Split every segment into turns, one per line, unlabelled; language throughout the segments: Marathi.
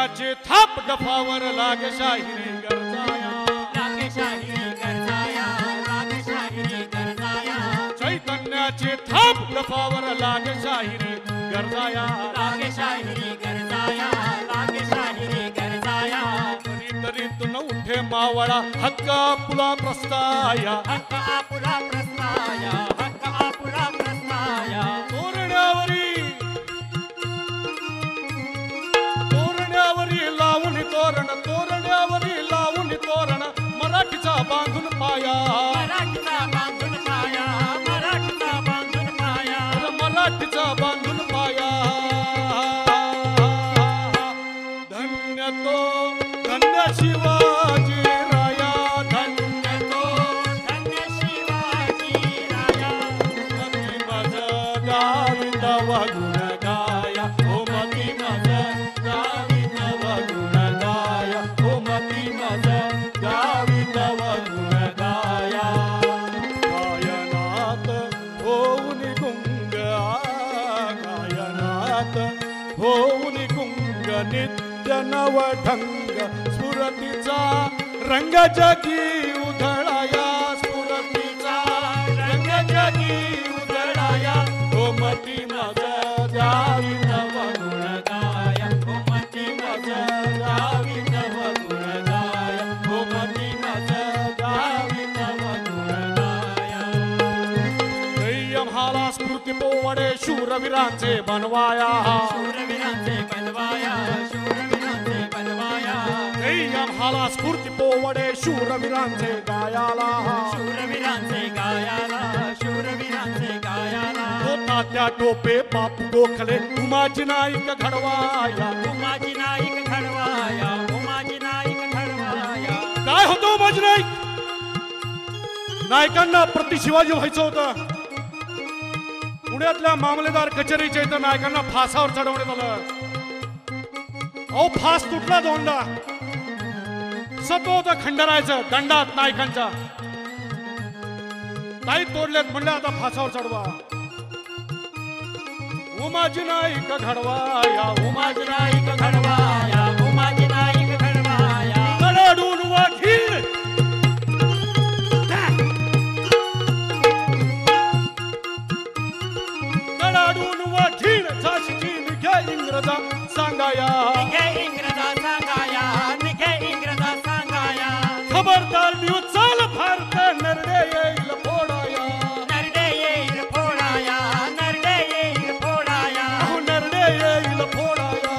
चैतन्याचे थाप डफावर लागे शाहिरी गरजाया,
लागे शाहिरी गरजाया, लागे शाहिरी गरजाया,
चैतन्याचे थाप डफावर लागे शाहिरी गरजाया,
लागे शाहिरी गरजाया, लागे शाहिरी गरजाया,
तरी न उठे मावळा हक्क आपुला प्रस्ताया,
हक्क आपुला प्रस्ताया, हक्क आपुला प्रस्ताया,
तोरण्यावरी लावून तोरण, तोरण्यावरी लावून तोरण मराठीचा बांधून पाया,
मराठीचा बांधून पाया, मराठीचा बांधून पाया,
मराठीचा बांधून पाया. धन्य तो धन्य शिवाजी राया,
धन्य तो धन्य शिवाजी राया,
मती माझ गावी नवा गुण गाया, ओ मती माझ गावी नवा गुण गाया, ओ मती माझ गावी नवा गुण गाया. गायनात होऊन गुंग, गायनात होऊन गुंग नित्य नवढंग, स्फुरतीचा रंग जगी उधळाया, स्फुरतीचा रंग जगी उधळाया, ओ मती माझ गावी नव गुण गाया, ओ मती माझ गावी नव गुण गाया, ओ मती माझ गावी नव गुण गाया. दैय म्हाला स्फूर्ती पोवडे शूरवीरांचे बनवाया,
शूरवीरांचे बनवाया, शूरवीरांचे बनवाया,
दैय म्हाला स्फूर्ती पोवडे शूरवीरांचे गायाला,
शूरवीरांचे गायाला, शूरवीरांचे गायाला,
तात्या टोपे बापू गोखले उमाजी नाईक घडवाया,
उमाजी नाईक घडवाया, उमाजी नाईक घडवाया.
काय होतं उमाजी नाईक? नायकांना प्रति शिवाजी व्हायचं होतं. पुण्यातल्या मामलेदार कचेरीच्या इथं नायकांना फासावर चढवण्यात आलं. अहो फास तुटला दोनदा. सत्व होतं खंडरायचं दंडात नायकांच्या. ताई तोडलेत म्हणलं आता फासावर चढवा. उमाजी नाईक घडवाया,
उमाजी नाईक घडवाया, उमाजी नाईक घडवाया,
कडाडून वाघीण कडाडून वाघीण झाशीची निघे इंग्रजा सांगाया,
निघे इंग्रजा सांगाया, निघे इंग्रजा सांगाया,
खबरदार न्यू चाल भारत नरडे येईल फोडाया,
नरडे येईल फोडाया, नरडे येईल फोडाया,
नरडे येईल फोडाया.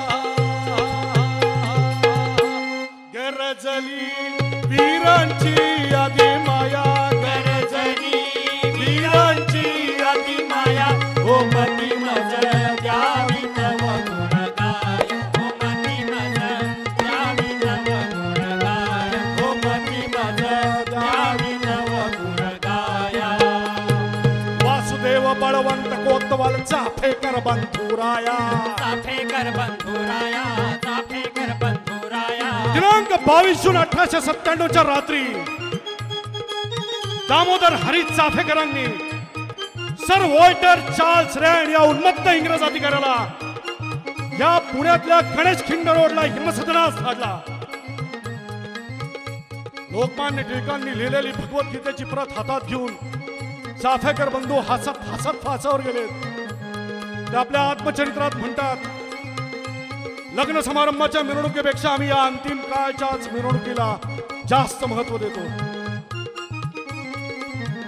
गरजली वीरांची यादी माया,
गरजली वीरांची अति माया,
ओ मती
मज द्यावी नव गुण गाय, ओ मती मज द्यावी नव गुण गाय, ओ मती मज द्यावी नव गुण गाया.
वासुदेव बळवंत कोतवाल चाफेकर बंधुराया,
चाफेकर बंधुराया, चाफेकर बंधुराया,
दिनांक 22 जून 1897 रात्री दामोदर हरी चाफेकरांनी सर वॉल्टर चार्ल्स रँड या उन्मत्त इंग्रज अधिकाऱ्याला या पुण्यातल्या गणेश खिंड रोडला हिमसदनास धाडला. लोकमान्य टिळकांनी लिहिलेली भगवद्गीतेची प्रत हातात घेऊन चाफेकर बंधू हसत हसत फासावर गेले. ते आपल्या आत्मचरित्रात म्हणतात, लग्न समारंभाच्या मिरवणुकीपेक्षा आम्ही या अंतिम काळच्याच मिरवणुकीला जास्त महत्व देतो.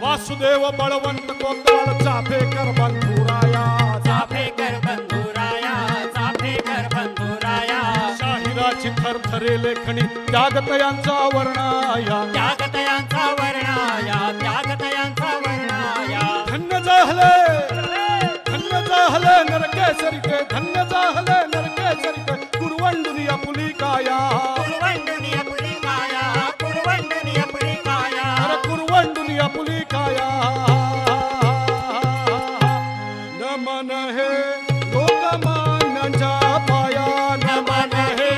वासुदेव बळवंत कोतवाल चाफेकर बंधुराया,
चाफेकर बंधुराया, चाफेकर बंधुराया,
शाहिराची थरथरे लेखणी त्यागतयांचा वर्णाया,
त्यागतयांचा वर्णाया, त्यागतयांचा वर्णाया,
धन्य जाहले नरकेसरी के, धन्य जाहले नरकेसरी के, कुरवंडुनी आपुली काया,
कुरवंडुनी आपुली काया, कुरवंडुनी आपुली काया,
अरे कुरवंडुनी आपुली काया. नमन हे लोकमान्यांच्या पाया,
नमन हे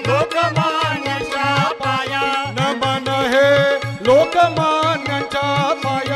लोकमान्यांच्या पाया,
नमन हे लोकमान्यांच्या पाया.